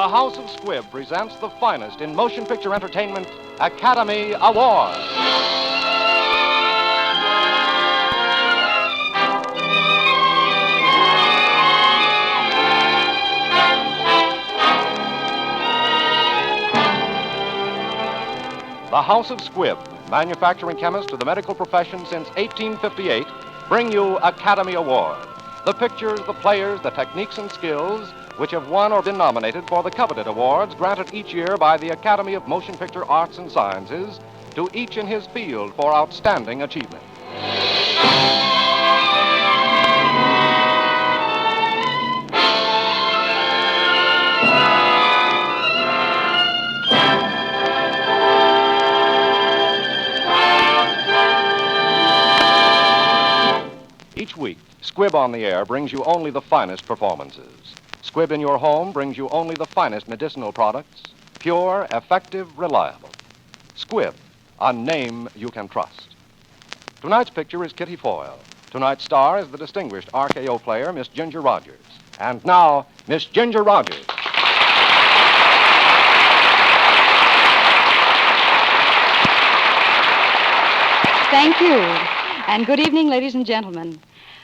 The House of Squibb presents the finest in motion picture entertainment, Academy Award. The House of Squibb, manufacturing chemist to the medical profession since 1858, bring you Academy Award. The pictures, the players, the techniques and skills which have won or been nominated for the coveted awards granted each year by the Academy of Motion Picture Arts and Sciences to each in his field for outstanding achievement. Each week, Squibb on the Air brings you only the finest performances. Squibb in your home brings you only the finest medicinal products, pure, effective, reliable. Squibb, a name you can trust. Tonight's picture is Kitty Foyle. Tonight's star is the distinguished RKO player, Miss Ginger Rogers. And now, Miss Ginger Rogers. Thank you. And good evening, ladies and gentlemen.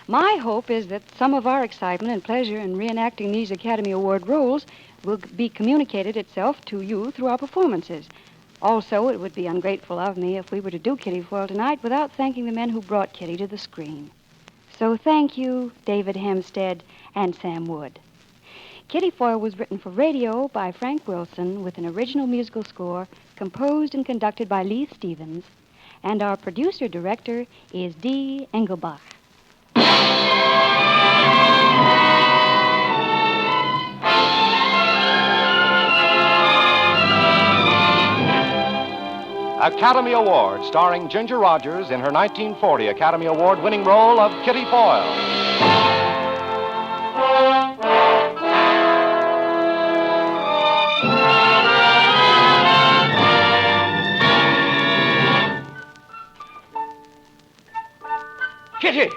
My hope is that some of our excitement and pleasure in reenacting these Academy Award roles will be communicated itself to you through our performances. Also, it would be ungrateful of me if we were to do Kitty Foyle tonight without thanking the men who brought Kitty to the screen. So thank you, David Hempstead and Sam Wood. Kitty Foyle was written for radio by Frank Wilson with an original musical score composed and conducted by Lee Stevens, and our producer-director is D. Engelbach. Academy Award, starring Ginger Rogers in her 1940 Academy Award-winning role of Kitty Foyle. Kitty!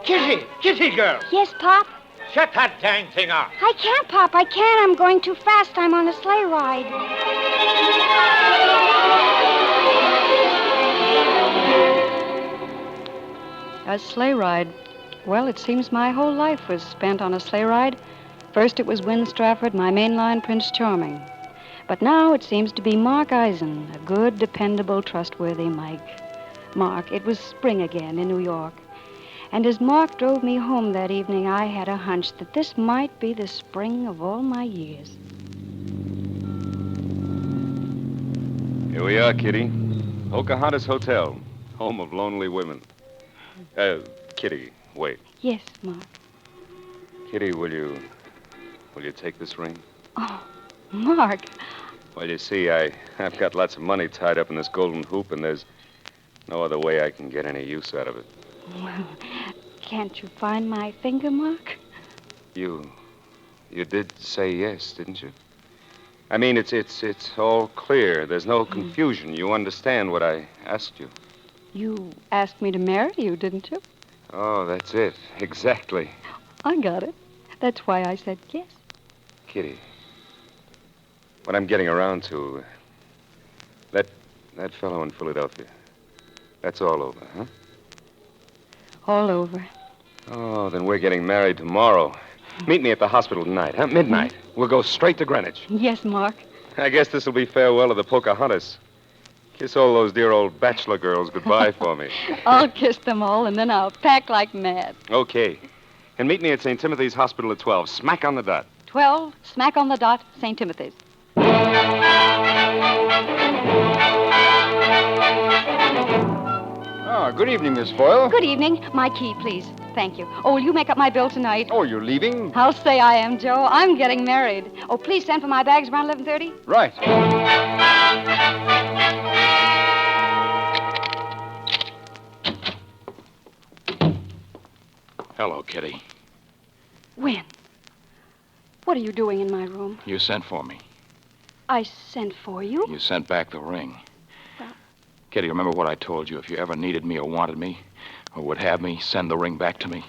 Kitty! Kitty, girl! Yes, Pop? Shut that dang thing off. I can't, Pop. I can't. I'm going too fast. I'm on a sleigh ride. A sleigh ride. Well, it seems my whole life was spent on a sleigh ride. First it was Wyn Strafford, my mainline Prince Charming. But now it seems to be Mark Eisen, a good, dependable, trustworthy Mike. Mark, it was spring again in New York. And as Mark drove me home that evening, I had a hunch that this might be the spring of all my years. Here we are, Kitty. Pocahontas Hotel, home of lonely women. Kitty, wait. Yes, Mark. Kitty, will you take this ring? Oh, Mark. Well, you see, I've got lots of money tied up in this golden hoop, and there's no other way I can get any use out of it. Well, can't you find my finger, Mark? You did say yes, didn't you? I mean, it's all clear. There's no confusion. You understand what I asked you. You asked me to marry you, didn't you? Oh, that's it. Exactly. I got it. That's why I said yes. Kitty, what I'm getting around to, that fellow in Philadelphia, that's all over, huh? All over. Oh, then we're getting married tomorrow. Meet me at the hospital tonight, huh? Midnight. We'll go straight to Greenwich. Yes, Mark. I guess this'll be farewell to the Pocahontas. Kiss all those dear old bachelor girls goodbye for me. I'll kiss them all, and then I'll pack like mad. Okay. And meet me at St. Timothy's Hospital at 12, smack on the dot. 12, smack on the dot, St. Timothy's. Good evening, Miss Foyle. Good evening. My key, please. Thank you. Oh, will you make up my bill tonight? Oh, you're leaving? I'll say I am, Joe. I'm getting married. Oh, please send for my bags around 11:30. Right. Hello, Kitty. Wyn, what are you doing in my room? You sent for me. I sent for you? You sent back the ring. Kitty, remember what I told you? If you ever needed me or wanted me or would have me, send the ring back to me.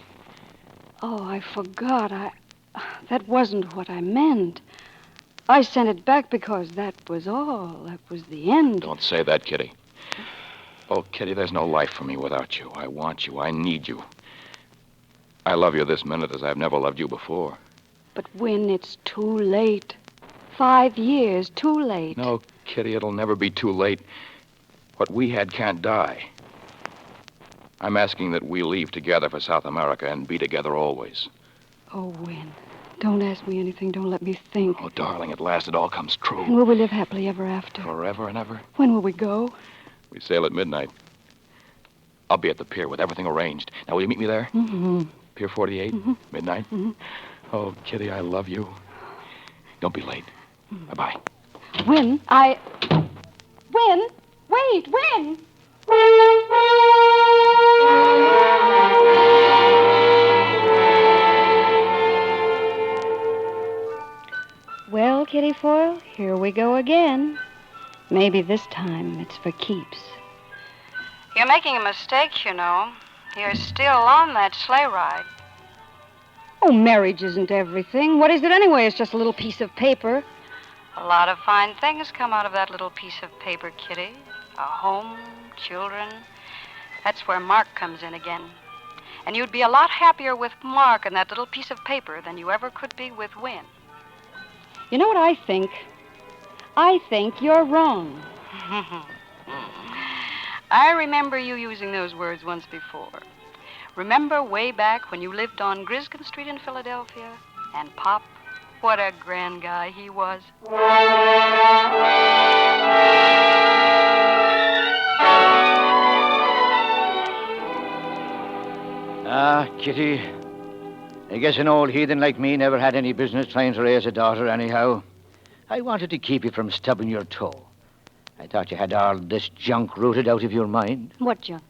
Oh, I forgot. That wasn't what I meant. I sent it back because that was all. That was the end. Don't say that, Kitty. Oh, Kitty, there's no life for me without you. I want you. I need you. I love you this minute as I've never loved you before. But Wyn, it's too late. 5 years, too late. No, Kitty, it'll never be too late. What we had can't die. I'm asking that we leave together for South America and be together always. Oh, Wyn, don't ask me anything. Don't let me think. Oh, darling, at last it all comes true. And will we live happily ever after? Forever and ever. When will we go? We sail at midnight. I'll be at the pier with everything arranged. Now, will you meet me there? Mm-hmm. Pier 48, midnight. Mm-hmm. Oh, Kitty, I love you. Don't be late. Bye-bye. Wyn, Wyn! Wait, Wyn! Well, Kitty Foyle, here we go again. Maybe this time it's for keeps. You're making a mistake, you know. You're still on that sleigh ride. Oh, marriage isn't everything. What is it anyway? It's just a little piece of paper. A lot of fine things come out of that little piece of paper, Kitty. A home, children. That's where Mark comes in again. And you'd be a lot happier with Mark and that little piece of paper than you ever could be with Wyn. You know what I think? I think you're wrong. I remember you using those words once before. Remember way back when you lived on Griskin Street in Philadelphia? And Pop, what a grand guy he was. Kitty, I guess an old heathen like me never had any business trying to raise a daughter anyhow. I wanted to keep you from stubbing your toe. I thought you had all this junk rooted out of your mind. What junk?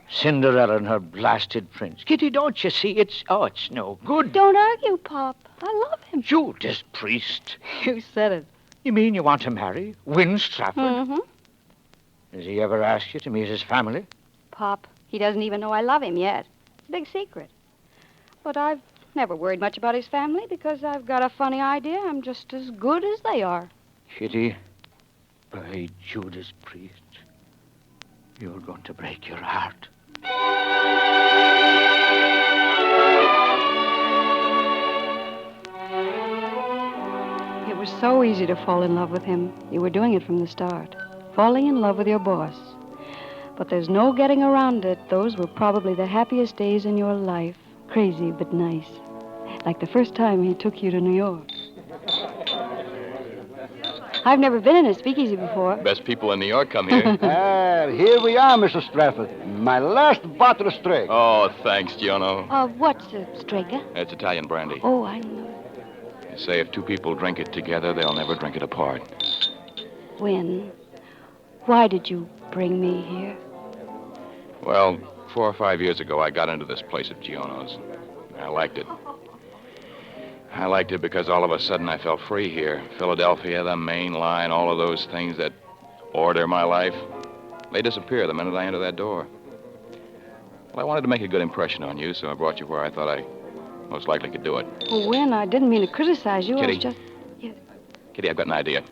Cinderella and her blasted prince. Kitty, don't you see? It's no good. Don't argue, Pop. I love him. Judas Priest. You said it. You mean you want to marry Wyn Strafford? Mm-hmm. Has he ever asked you to meet his family? Pop, he doesn't even know I love him yet. It's a big secret. But I've never worried much about his family because I've got a funny idea I'm just as good as they are. Kitty, by Judas Priest, you're going to break your heart. It was so easy to fall in love with him. You were doing it from the start. Falling in love with your boss. But there's no getting around it. Those were probably the happiest days in your life. Crazy but nice. Like the first time he took you to New York. I've never been in a speakeasy before. Best people in New York come here. Here we are, Mr. Strafford. My last bottle of straight. Oh, thanks, Giono. What's a Strega? It's Italian brandy. Oh, I know. They say if two people drink it together, they'll never drink it apart. Wyn, why did you bring me here? Well, 4 or 5 years ago, I got into this place at Giono's. I liked it. I liked it because all of a sudden I felt free here. Philadelphia, the main line, all of those things that order my life, they disappear the minute I enter that door. Well, I wanted to make a good impression on you, so I brought you where I thought I most likely could do it. Well, Wyn, I didn't mean to criticize you. Kitty. I was just... Yeah. Kitty, I've got an idea.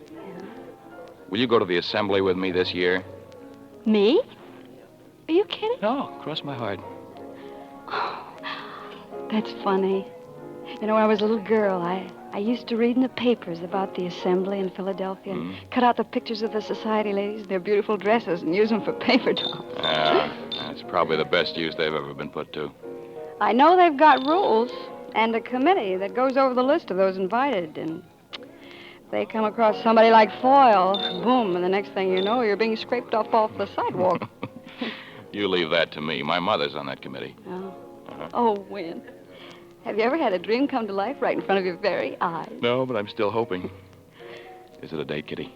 Will you go to the assembly with me this year? Me? Are you kidding? No, cross my heart. That's funny. You know, when I was a little girl, I used to read in the papers about the assembly in Philadelphia and cut out the pictures of the society ladies, their beautiful dresses, and use them for paper dolls. That's probably the best use they've ever been put to. I know they've got rules and a committee that goes over the list of those invited, and if they come across somebody like Foyle, boom, and the next thing you know, you're being scraped off the sidewalk. You leave that to me. My mother's on that committee. Oh. Oh, Wyn. Have you ever had a dream come to life right in front of your very eyes? No, but I'm still hoping. Is it a date, Kitty?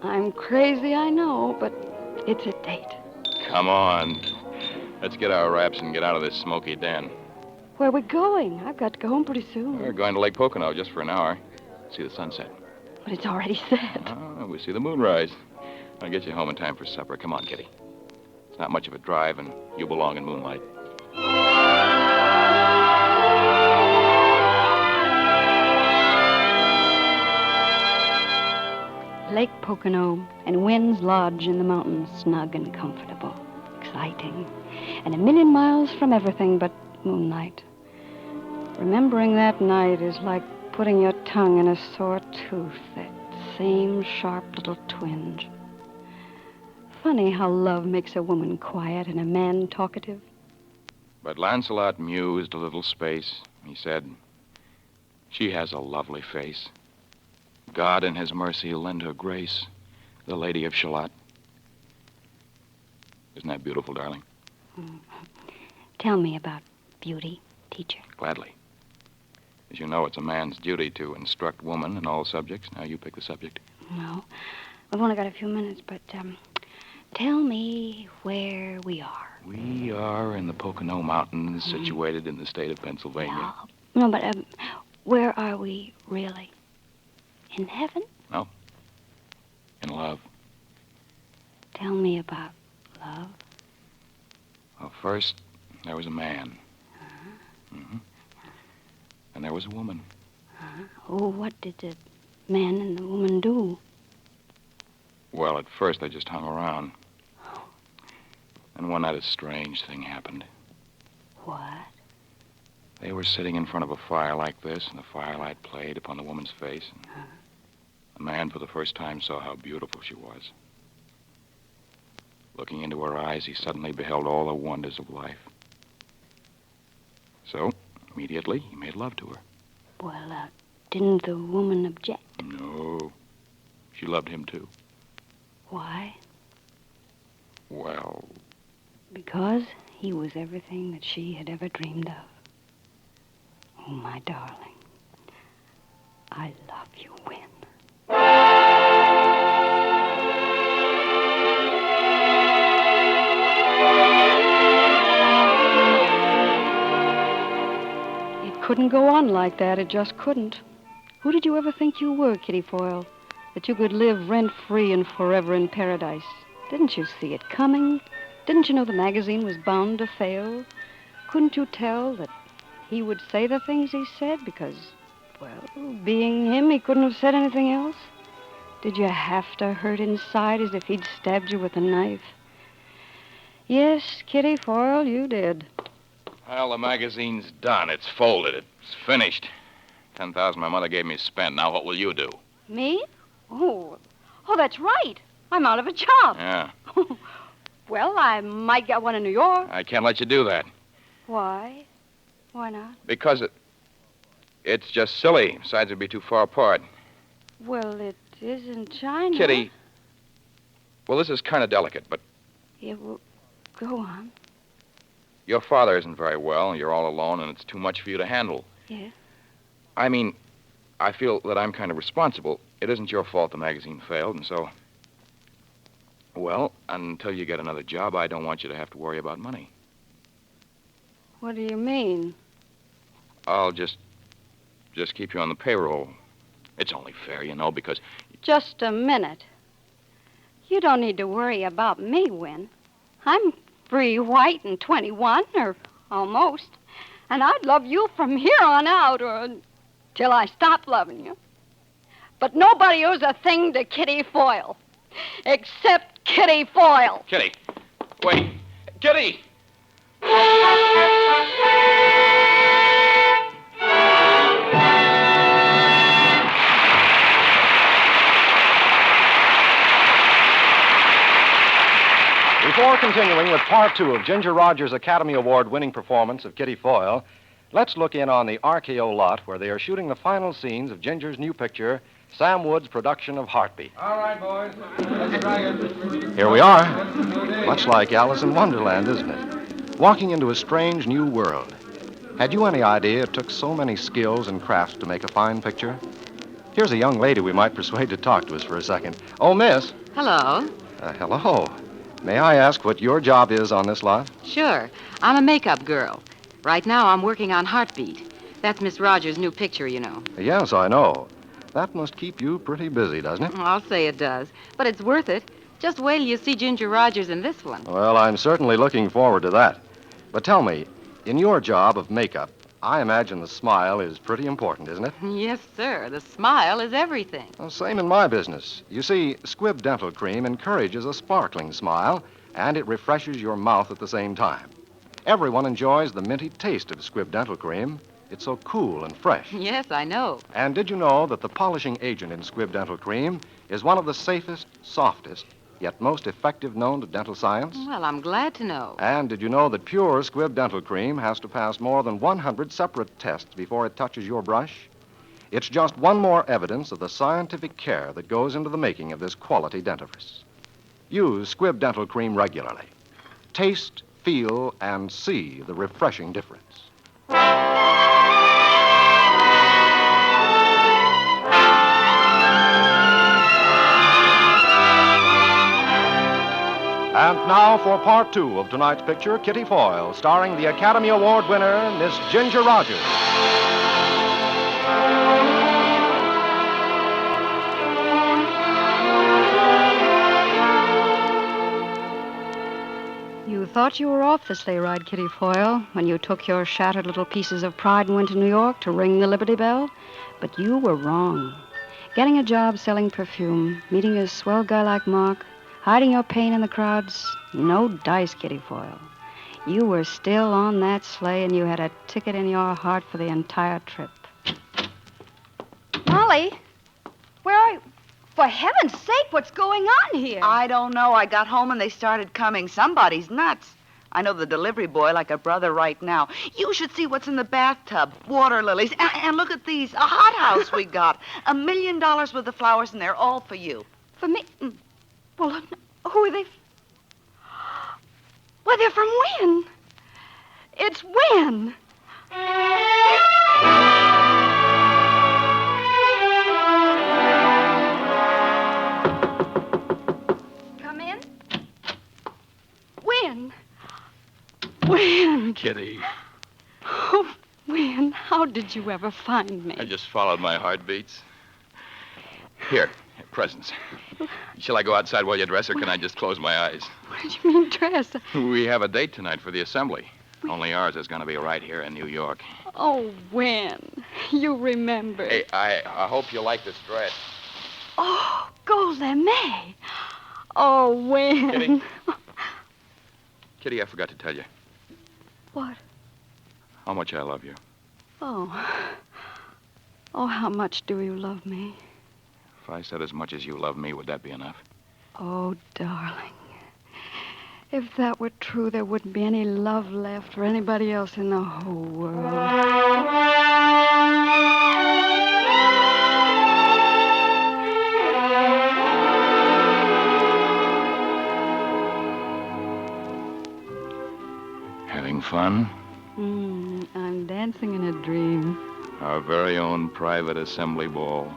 I'm crazy, I know, but it's a date. Come on. Let's get our wraps and get out of this smoky den. Where are we going? I've got to go home pretty soon. We're going to Lake Pocono just for an hour. See the sunset. But it's already set. Oh, we see the moonrise. I'll get you home in time for supper. Come on, Kitty. It's not much of a drive, and you belong in moonlight. Lake Pocono and Wyn's Lodge in the mountains, snug and comfortable, exciting, and a million miles from everything but moonlight. Remembering that night is like putting your tongue in a sore tooth, that same sharp little twinge. Funny how love makes a woman quiet and a man talkative. But Lancelot mused a little space. He said, "She has a lovely face. God in his mercy lend her grace, the Lady of Shalott." Isn't that beautiful, darling? Tell me about beauty, teacher. Gladly. As you know, it's a man's duty to instruct woman in all subjects. Now you pick the subject. No, we've only got a few minutes, but tell me where we are. We are in the Pocono Mountains, situated in the state of Pennsylvania. No, but where are we really? In heaven? No. In love. Tell me about love. Well, first, there was a man. Mm-hmm. And there was a woman. Oh, what did the man and the woman do? Well, at first, they just hung around. And one night, a strange thing happened. What? They were sitting in front of a fire like this, and the firelight played upon the woman's face. And the man, for the first time, saw how beautiful she was. Looking into her eyes, he suddenly beheld all the wonders of life. So, immediately, he made love to her. Well, didn't the woman object? No. She loved him, too. Why? Well... Because he was everything that she had ever dreamed of. Oh, my darling. I love you, Wyn. It couldn't go on like that. It just couldn't. Who did you ever think you were, Kitty Foyle? That you could live rent-free and forever in paradise? Didn't you see it coming? Didn't you know the magazine was bound to fail? Couldn't you tell that he would say the things he said because, well, being him, he couldn't have said anything else? Did you have to hurt inside as if he'd stabbed you with a knife? Yes, Kitty Foyle, you did. Well, the magazine's done. It's folded. It's finished. 10,000 my mother gave me spent. Now what will you do? Me? Oh, that's right. I'm out of a job. Yeah. Well, I might get one in New York. I can't let you do that. Why? Why not? Because it's just silly. Besides, it'd be too far apart. Well, it is in China. Kitty. Well, this is kind of delicate, but... Yeah, well, go on. Your father isn't very well, you're all alone, and it's too much for you to handle. Yeah? I mean, I feel that I'm kind of responsible. It isn't your fault the magazine failed, and so... Well, until you get another job, I don't want you to have to worry about money. What do you mean? I'll just keep you on the payroll. It's only fair, you know, because... Just a minute. You don't need to worry about me, Wyn. I'm free, white, and 21, or almost. And I'd love you from here on out, or till I stop loving you. But nobody owes a thing to Kitty Foyle. Except Kitty Foyle. Kitty! Wait! Kitty! Before continuing with part two of Ginger Rogers' Academy Award-winning performance of Kitty Foyle, let's look in on the RKO lot where they are shooting the final scenes of Ginger's new picture, Sam Wood's production of Heartbeat. All right, boys. Let's try it. Here we are. Much like Alice in Wonderland, isn't it? Walking into a strange new world. Had you any idea it took so many skills and crafts to make a fine picture? Here's a young lady we might persuade to talk to us for a second. Oh, miss. Hello. Hello. May I ask what your job is on this lot? Sure. I'm a makeup girl. Right now, I'm working on Heartbeat. That's Miss Rogers' new picture, you know. Yes, I know. That must keep you pretty busy, doesn't it? I'll say it does. But it's worth it. Just wait till you see Ginger Rogers in this one. Well, I'm certainly looking forward to that. But tell me, in your job of makeup, I imagine the smile is pretty important, isn't it? Yes, sir. The smile is everything. Well, same in my business. You see, Squibb Dental Cream encourages a sparkling smile, and it refreshes your mouth at the same time. Everyone enjoys the minty taste of Squibb Dental Cream. It's so cool and fresh. Yes, I know. And did you know that the polishing agent in Squibb Dental Cream is one of the safest, softest, yet most effective known to dental science? Well, I'm glad to know. And did you know that pure Squibb Dental Cream has to pass more than 100 separate tests before it touches your brush? It's just one more evidence of the scientific care that goes into the making of this quality dentifrice. Use Squibb Dental Cream regularly. Taste, feel, and see the refreshing difference. And now for part 2 of tonight's picture, Kitty Foyle, starring the Academy Award winner, Miss Ginger Rogers. You thought you were off the sleigh ride, Kitty Foyle, when you took your shattered little pieces of pride and went to New York to ring the Liberty Bell. But you were wrong. Getting a job selling perfume, meeting a swell guy like Mark, hiding your pain in the crowds, no dice, Kitty Foyle. You were still on that sleigh, and you had a ticket in your heart for the entire trip. Molly, where are you? For heaven's sake, what's going on here? I don't know. I got home and they started coming. Somebody's nuts. I know the delivery boy like a brother right now. You should see what's in the bathtub. Water lilies. And look at these. A hothouse we got. $1 million worth of flowers, and they're all for you. For me? Well, who are they? Well, they're from Wyn. It's Wyn. Come in. Wyn. Wyn. Kitty, Oh, Wyn, how did you ever find me? I just followed my heartbeats. Here, presents. Shall I go outside while you dress, or can I just close my eyes? What do you mean dress? We have a date tonight for the assembly. Only ours is going to be right here in New York. Oh, Wyn, you remember. Hey, I hope you like this dress. Oh, Golda-May. Oh, Wyn. Kitty? Kitty, I forgot to tell you What? how much I love you. Oh. Oh, how much do you love me? If I said as much as you love me, would that be enough? Oh, darling. If that were true, there wouldn't be any love left for anybody else in the whole world. Having fun? I'm dancing in a dream. Our very own private assembly ball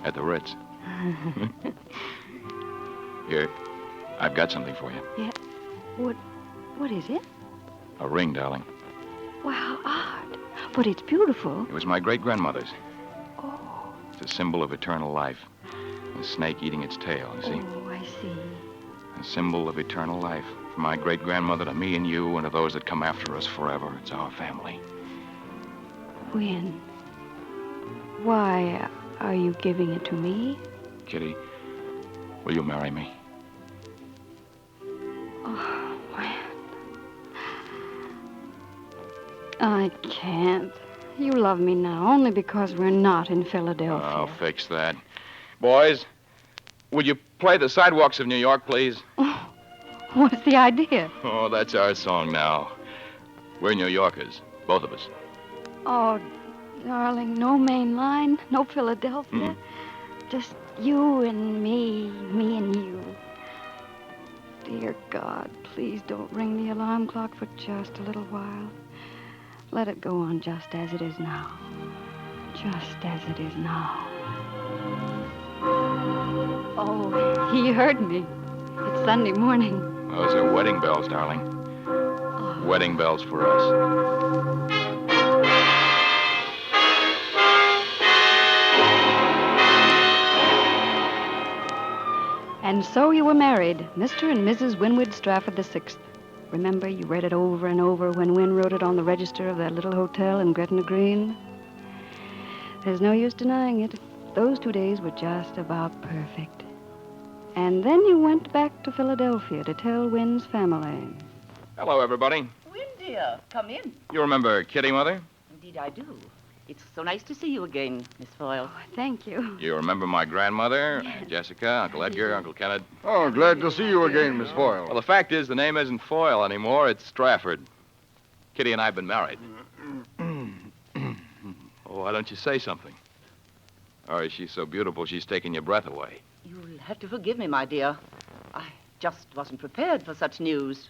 at the Ritz. Here, I've got something for you. Yeah. What is it? A ring, darling. Wow, how odd. But it's beautiful. It was my great-grandmother's. Oh. It's a symbol of eternal life. A snake eating its tail, you see? Oh, I see. A symbol of eternal life. From my great-grandmother to me and you and to those that come after us forever. It's our family. Wyn, why are you giving it to me? Kitty, will you marry me? Oh, Wyn. I can't. You love me now only because we're not in Philadelphia. I'll fix that. Boys, would you play the sidewalks of New York, please? What's the idea? Oh, that's our song now. We're New Yorkers, both of us. Oh, darling, no main line, no Philadelphia. Just you and me and you. Dear God, please don't ring the alarm clock for just a little while. Let it go on just as it is now. Just as it is now. Oh, he heard me. It's Sunday morning. Those are wedding bells, darling. Oh. Wedding bells for us. And so you were married, Mr. and Mrs. Wyn Strafford VI. Remember, you read it over and over when Wyn wrote it on the register of that little hotel in Gretna Green? There's no use denying it. Those 2 days were just about perfect. And then you went back to Philadelphia to tell Wyn's family. Hello, everybody. Wyn, dear, come in. You remember Kitty, Mother? Indeed, I do. It's so nice to see you again, Miss Foyle. Oh, thank you. You remember my grandmother, Aunt Jessica, Uncle Edgar, Uncle Kenneth? Oh, glad to see you again, Miss Foyle. Well, the fact is, the name isn't Foyle anymore. It's Strafford. Kitty and I have been married. Oh, why don't you say something? Or is she so beautiful she's taking your breath away? You'll have to forgive me, my dear. I just wasn't prepared for such news.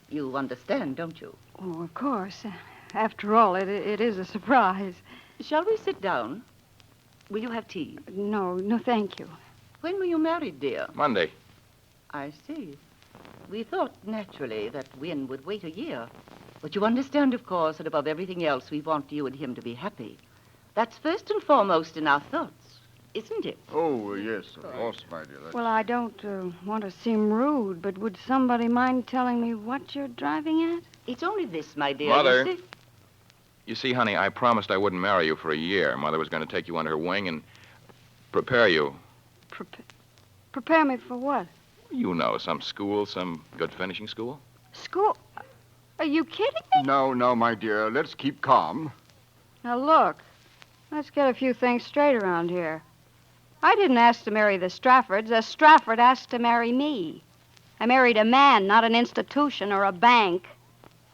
You understand, don't you? Oh, of course. After all, it is a surprise. Shall we sit down? Will you have tea? No, thank you. When were you married, dear? Monday. I see. We thought, naturally, that Wyn would wait a year. But you understand, of course, that above everything else, we want you and him to be happy. That's first and foremost in our thoughts, isn't it? Oh, yes, of course, my dear. Well, I don't want to seem rude, but would somebody mind telling me what you're driving at? It's only this, my dear. Mother. You see, honey, I promised I wouldn't marry you for a year. Mother was going to take you under her wing and prepare you. Prepare me for what? You know, some school, some good finishing school. School? Are you kidding me? No, my dear. Let's keep calm. Now, look. Let's get a few things straight around here. I didn't ask to marry the Straffords. The Strafford asked to marry me. I married a man, not an institution or a bank.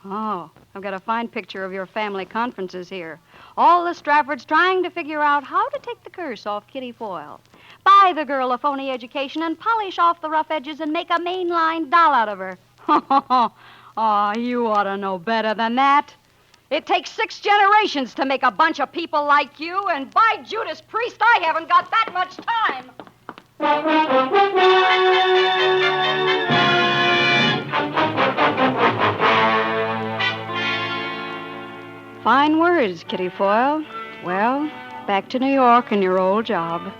Oh, I've got a fine picture of your family conferences here. All the Straffords trying to figure out how to take the curse off Kitty Foyle, buy the girl a phony education, and polish off the rough edges and make a mainline doll out of her. Oh, you ought to know better than that. It takes 6 generations to make a bunch of people like you, and by Judas Priest, I haven't got that much time. Fine words, Kitty Foyle. Well, back to New York and your old job.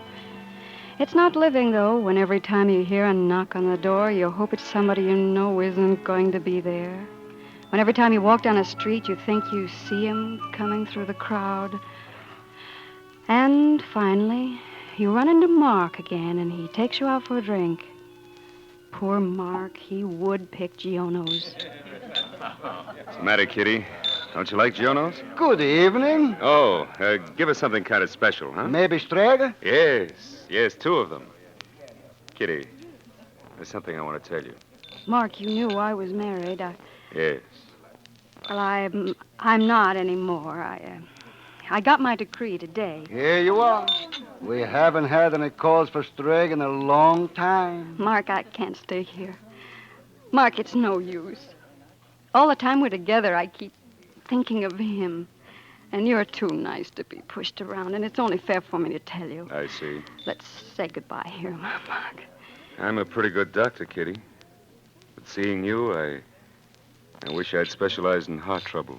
It's not living, though, when every time you hear a knock on the door, you hope it's somebody you know isn't going to be there. When every time you walk down a street, you think you see him coming through the crowd. And finally, you run into Mark again, and he takes you out for a drink. Poor Mark, he would pick Giono's. What's the matter, Kitty? Don't you like Giono's? Good evening. Oh, give us something kind of special, huh? Maybe Strega? Yes, 2 of them. Kitty, there's something I want to tell you. Mark, you knew I was married. Yes. Well, I'm not anymore. I got my decree today. Here you are. We haven't had any calls for Strega in a long time. Mark, I can't stay here. Mark, it's no use. All the time we're together, I keep thinking of him. And you're too nice to be pushed around, and it's only fair for me to tell you. I see. Let's say goodbye here, Mark. I'm a pretty good doctor, Kitty. But seeing you, I wish I'd specialized in heart trouble.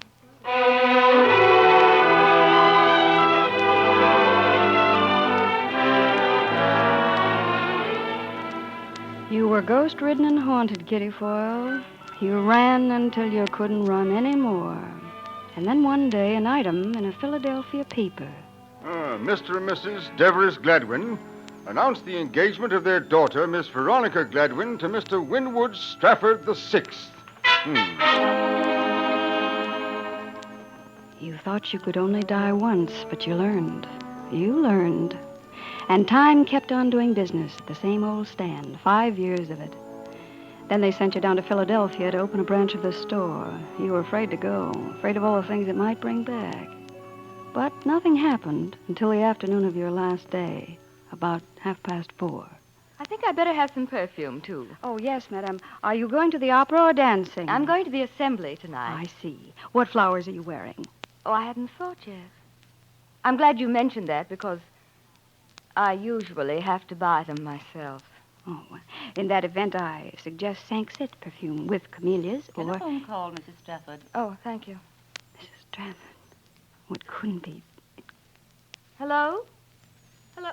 You were ghost-ridden and haunted, Kitty Foyle. You ran until you couldn't run anymore. And then one day, an item in a Philadelphia paper. Mr. and Mrs. Devereux Gladwin announced the engagement of their daughter, Miss Veronica Gladwin, to Mr. Winwood Strafford VI. You thought you could only die once, but you learned. You learned. And time kept on doing business at the same old stand, 5 years of it. Then they sent you down to Philadelphia to open a branch of the store. You were afraid to go, afraid of all the things it might bring back. But nothing happened until the afternoon of your last day, about 4:30. I think I'd better have some perfume, too. Oh, yes, madam. Are you going to the opera or dancing? I'm going to the assembly tonight. I see. What flowers are you wearing? Oh, I hadn't thought yet. I'm glad you mentioned that because I usually have to buy them myself. Oh, in that event, I suggest Sanxit perfume with camellias or... Telephone call, Mrs. Strafford. Oh, thank you. Mrs. Strafford. What couldn't be... Hello? Hello?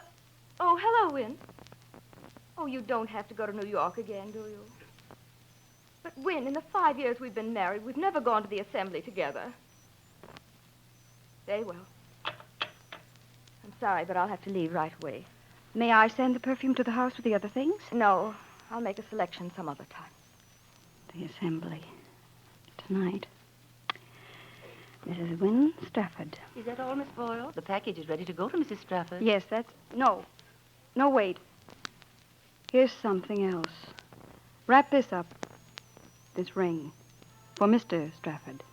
Oh, hello, Wyn. Oh, you don't have to go to New York again, do you? But, Wyn, in the 5 years we've been married, we've never gone to the assembly together. Very well. I'm sorry, but I'll have to leave right away. May I send the perfume to the house with the other things? No, I'll make a selection some other time. The assembly. Tonight. Mrs. Wyn Strafford. Is that all, Miss Foyle? The package is ready to go to Mrs. Strafford. Yes, that's... No. No, wait. Here's something else. Wrap this up. This ring. For Mr. Strafford.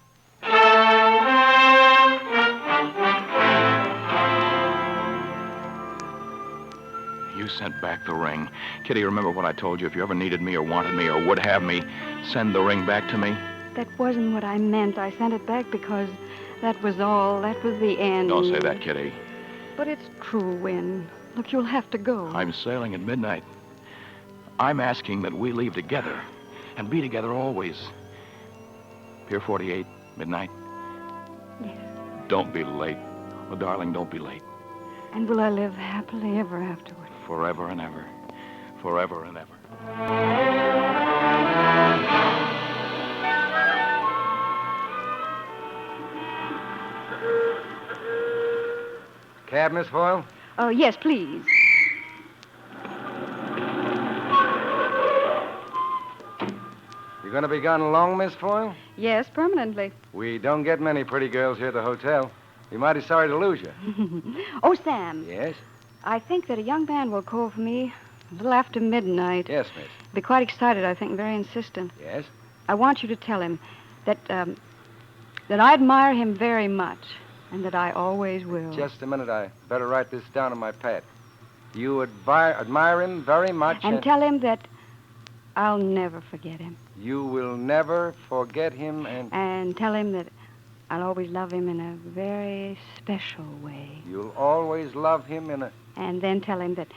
You sent back the ring. Kitty, remember what I told you? If you ever needed me or wanted me or would have me, send the ring back to me. That wasn't what I meant. I sent it back because that was all. That was the end. Don't say that, Kitty. But it's true, Wyn. Look, you'll have to go. I'm sailing at midnight. I'm asking that we leave together and be together always. Pier 48, midnight. Yes. Don't be late. Oh, darling, don't be late. And will I live happily ever afterward? Forever and ever. Forever and ever. Cab, Miss Foyle? Oh, yes, please. You going to be gone long, Miss Foyle? Yes, permanently. We don't get many pretty girls here at the hotel. Be mighty sorry to lose you. Oh, Sam. Yes? I think that a young man will call for me a little after midnight. Yes, miss. Be quite excited, I think, very insistent. Yes? I want you to tell him that I admire him very much and that I always will. Just a minute. I better write this down on my pad. You admire him very much. And tell him that I'll never forget him. You will never forget him And tell him that I'll always love him in a very special way. You'll always love him in a... And then tell him that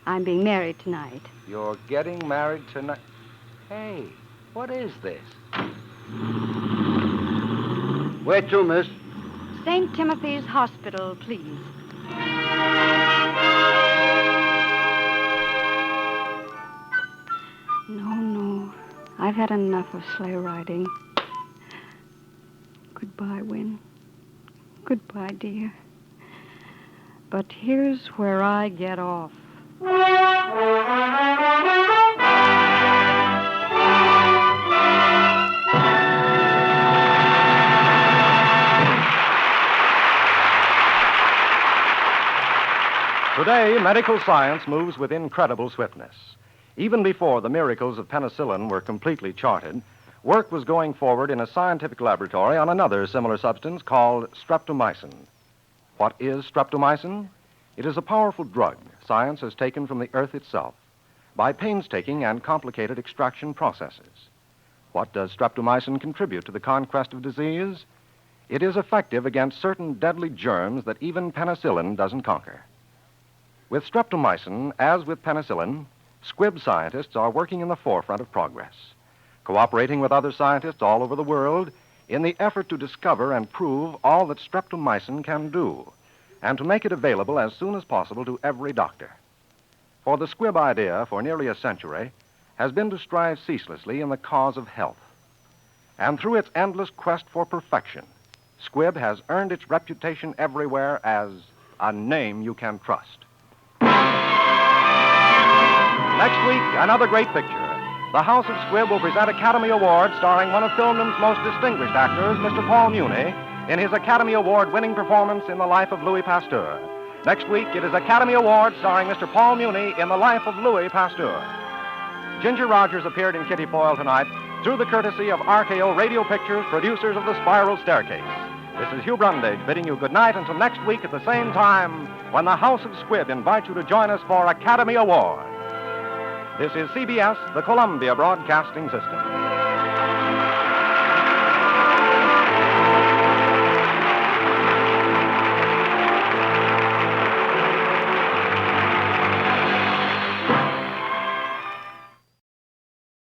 I'm being married tonight. You're getting married tonight? Hey, what is this? Where to, miss? St. Timothy's Hospital, please. No. I've had enough of sleigh riding. Goodbye, Wyn. Goodbye, dear. But here's where I get off. Today, medical science moves with incredible swiftness. Even before the miracles of penicillin were completely charted, work was going forward in a scientific laboratory on another similar substance called streptomycin. What is streptomycin? It is a powerful drug science has taken from the earth itself by painstaking and complicated extraction processes. What does streptomycin contribute to the conquest of disease? It is effective against certain deadly germs that even penicillin doesn't conquer. With streptomycin, as with penicillin, Squibb scientists are working in the forefront of progress, cooperating with other scientists all over the world in the effort to discover and prove all that streptomycin can do, and to make it available as soon as possible to every doctor. For the Squibb idea, for nearly a century, has been to strive ceaselessly in the cause of health. And through its endless quest for perfection, Squibb has earned its reputation everywhere as a name you can trust. Next week, another great picture. The House of Squibb will present Academy Award starring one of Filmden's most distinguished actors, Mr. Paul Muni, in his Academy Award-winning performance in The Life of Louis Pasteur. Next week, it is Academy Award starring Mr. Paul Muni in The Life of Louis Pasteur. Ginger Rogers appeared in Kitty Foyle tonight through the courtesy of RKO Radio Pictures, producers of The Spiral Staircase. This is Hugh Brundage bidding you good night until next week at the same time when the House of Squibb invites you to join us for Academy Award. This is CBS, the Columbia Broadcasting System.